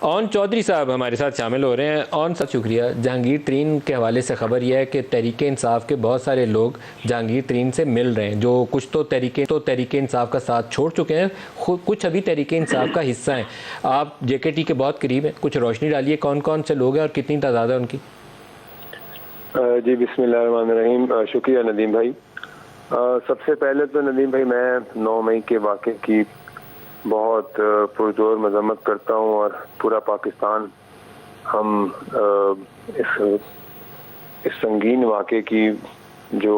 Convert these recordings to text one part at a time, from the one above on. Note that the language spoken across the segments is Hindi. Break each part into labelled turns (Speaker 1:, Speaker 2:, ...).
Speaker 1: ओन चौधरी साहब हमारे साथ शामिल हो रहे हैं। ओन साहब शुक्रिया। जहांगीर तरीन के हवाले से ख़बर यह है कि तहरीक इंसाफ के बहुत सारे लोग जहांगीर तरीन से मिल रहे हैं, जो कुछ तो तहरीक इंसाफ का साथ छोड़ चुके हैं, कुछ अभी तहरीक इंसाफ का हिस्सा हैं। आप JKT के बहुत करीब हैं, कुछ रोशनी डालिए कौन कौन से लोग हैं और कितनी तादाद है उनकी।
Speaker 2: जी बिस्मिल्लाहिर्रहमानिर्रहीम। शुक्रिया नदीम भाई। सबसे पहले तो नदीम भाई मैं 9 मई के वाक़े की बहुत पुरजोर मजम्मत करता हूँ और पूरा पाकिस्तान हम इस संगीन वाक़े की जो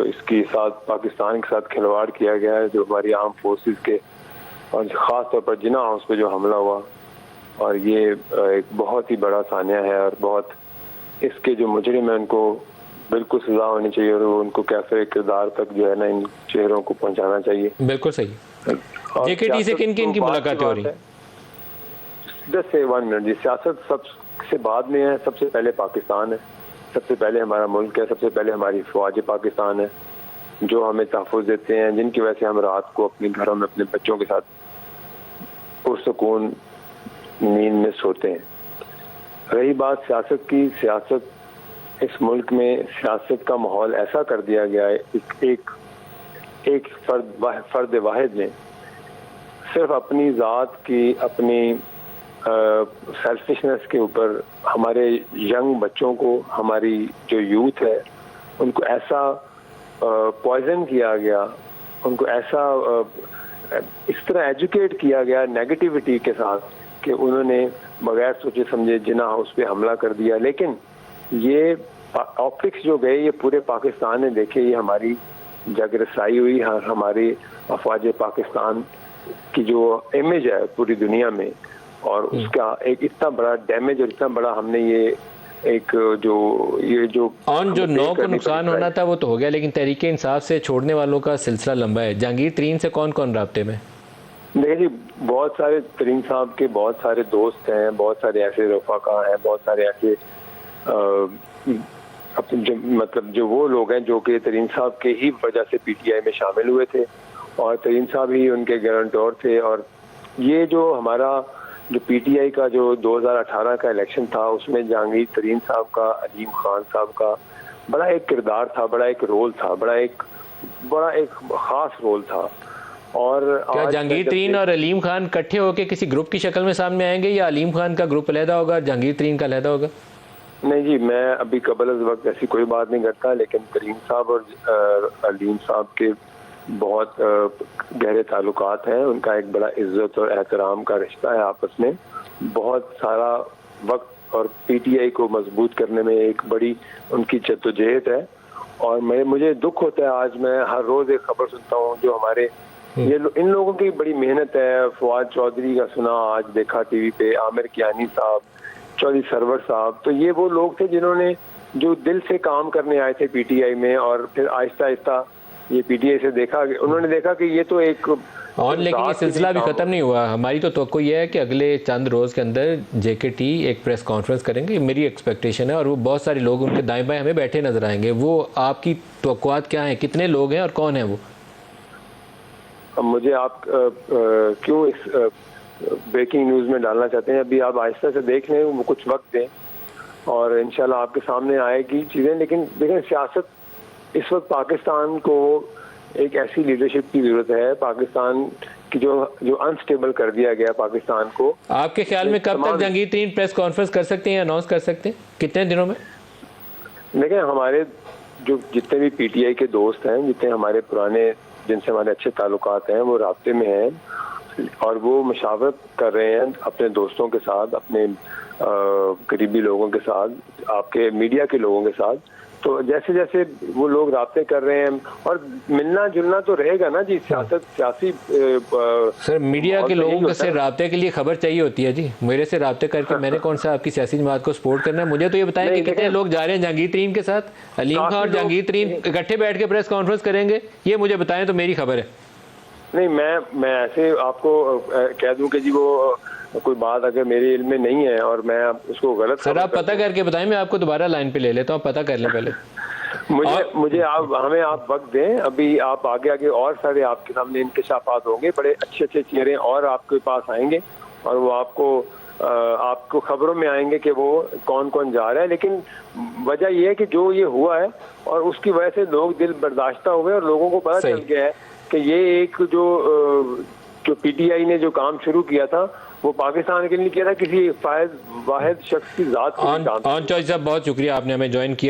Speaker 2: इसकी साथ पाकिस्तान के साथ खिलवाड़ किया गया है, जो हमारी आर्म फोर्सेस के और ख़ास तौर पर जिन्ना हाउस पे जो हमला हुआ, और ये एक बहुत ही बड़ा सानिया है और बहुत इसके जो मुजरिम है उनको बिल्कुल सजा होनी चाहिए और उनको कैसे किरदार तक जो है ना इन चेहरों को पहुंचाना चाहिए।
Speaker 1: बिल्कुल सही। JKT से किन किन की मुलाकातें हो रही हैं?
Speaker 2: 10 से 1 मिनट जी। सियासत सबसे बाद में है, सबसे पहले पाकिस्तान है, सबसे पहले हमारा मुल्क है, सबसे पहले हमारी फौज पाकिस्तान है जो हमें तहफ़्फ़ुज़ देते हैं, जिनकी वजह से हम रात को अपने घरों में अपने बच्चों के साथ पुरसुकून नींद में सोते हैं। रही बात सियासत की, सियासत इस मुल्क में सियासत का माहौल ऐसा कर दिया गया है, एक फर्द वाहिद ने सिर्फ अपनी ज़ात की, अपनी सेल्फिशनेस के ऊपर हमारे यंग बच्चों को, हमारी जो यूथ है उनको ऐसा पॉइजन किया गया, उनको ऐसा इस तरह एजुकेट किया गया नेगेटिविटी के साथ कि उन्होंने बगैर सोचे समझे जिन्ना हाउस पे हमला कर दिया। लेकिन ये ऑप्टिक्स जो गए ये पूरे पाकिस्तान ने देखे, ये हमारी जग रसाई हुई, हमारी अफवाज पाकिस्तान की जो इमेज है पूरी दुनिया में, और उसका एक इतना बड़ा डैमेज और इतना बड़ा हमने ये एक जो
Speaker 1: 9 को नुकसान होना था वो तो हो गया, लेकिन तहरीक इंसाफ से छोड़ने वालों का सिलसिला लंबा है। जहांगीर तरीन से कौन कौन राब्ते में?
Speaker 2: देखिए जी, बहुत सारे तरीन साहब के बहुत सारे दोस्त हैं, बहुत सारे ऐसे रफ़ाका हैं, बहुत सारे ऐसे जो वो लोग हैं जो कि तरीन साहब के ही वजह से PTI में शामिल हुए थे और तरीन साहब ही उनके गारंटर थे। और ये जो हमारा जो PTI का जो 2018 का इलेक्शन था उसमें जहांगीर तरीन साहब का, अलीम खान साहब का बड़ा एक किरदार था, बड़ा एक रोल था, बड़ा एक ख़ास रोल था। और
Speaker 1: क्या जहांगीर तरीन और अलीम खान इकट्ठे होकर किसी ग्रुप की शक्ल में सामने आएंगे या अलीम खान का ग्रुप अलहदा होगा, जहांगीर तरीन का अलहदा होगा?
Speaker 2: नहीं जी, मैं अभी कबल वक्त ऐसी कोई बात नहीं करता, लेकिन तरीन साहब और अलीम साहब के बहुत गहरे ताल्लुकात हैं, उनका एक बड़ा इज्जत और एहतराम का रिश्ता है आपस में, बहुत सारा वक्त और PTI को मजबूत करने में एक बड़ी उनकी जद्दोजहद है। और मुझे दुख होता है, आज मैं हर रोज़ एक खबर सुनता हूँ जो हमारे इन लोगों की बड़ी मेहनत है। फवाद चौधरी का सुना, आज देखा TV पे, आमिर कियानी साहब, चौधरी सरवर साहब, तो ये वो लोग थे जिन्होंने जो दिल से काम करने आए थे PTI में, और फिर आहिस्ता आहिस्ता ये PTI से उन्होंने देखा कि ये तो एक
Speaker 1: और लेकिन ये सिलसिला भी ख़त्म नहीं हुआ। हमारी तो तवक्को ये है कि अगले चंद रोज़ के अंदर JKT एक प्रेस कॉन्फ्रेंस करेंगे, मेरी एक्सपेक्टेशन है, और वो बहुत सारे लोग उनके दाएं बाएं हमें बैठे नजर आएंगे। वो आपकी तवक्कुआत क्या है, कितने लोग हैं और कौन है वो?
Speaker 2: मुझे आप क्यों इस ब्रेकिंग न्यूज़ में डालना चाहते हैं? अभी आप आहिस्ता से देख लें, वो कुछ वक्त दें और इंशाल्लाह आपके सामने आएगी चीज़ें। लेकिन देखें, सियासत इस वक्त पाकिस्तान को एक ऐसी लीडरशिप की ज़रूरत है, पाकिस्तान की जो अनस्टेबल कर दिया गया पाकिस्तान को।
Speaker 1: आपके ख्याल में कब तक जहांगीर तरीन प्रेस कॉन्फ्रेंस कर सकते हैं या अनाउंस कर सकते हैं, कितने दिनों में?
Speaker 2: देखें, हमारे जो जितने भी PTI के दोस्त हैं, जितने हमारे पुराने जिनसे हमारे अच्छे ताल्लुकात हैं, वो राब्ते में हैं और वो मशावरत कर रहे हैं अपने दोस्तों के साथ, अपने करीबी लोगों के साथ, आपके मीडिया के लोगों के साथ। तो जैसे जैसे वो लोग राब्ते कर रहे हैं और मिलना जुलना तो रहेगा ना जी। सियासी
Speaker 1: सर, मीडिया के लोगों से राब्ते के लिए खबर चाहिए होती है जी। मेरे से राब्ते करके मैंने कौन सा आपकी सियासी जमात को सपोर्ट करना है? मुझे तो ये बताएं कि कितने लोग जा रहे हैं जहांगीर तरीन के साथ? अलीम खान और जहांगीर तरीन इकट्ठे बैठ के प्रेस कॉन्फ्रेंस करेंगे, ये मुझे बताएं तो मेरी खबर है।
Speaker 2: नहीं, मैं ऐसे आपको कह दूं कि जी वो कोई बात अगर मेरे इल्म में नहीं है और मैं उसको गलत,
Speaker 1: सर आप पता करके बताएं, मैं आपको दोबारा लाइन पे ले लेता हूँ, पता कर लें पहले।
Speaker 2: हमें आप वक्त दें, अभी आप आगे और सारे आपके सामने इंकशाफात होंगे, बड़े अच्छे चेहरे और आपके पास आएंगे और वो आपको आपको खबरों में आएंगे कि वो कौन कौन जा रहा है, लेकिन वजह यह है कि जो ये हुआ है और उसकी वजह से लोग दिल बर्दाश्त हुए और लोगों को पता
Speaker 1: सही।
Speaker 2: चल गया है कि ये एक जो पीटीआई ने जो काम शुरू किया था वो पाकिस्तान के लिए नहीं किया था, किसी वाहिद शख्स की जात के लिए काम
Speaker 1: ऑन चॉइस साहब बहुत शुक्रिया, आपने हमें ज्वाइन किया।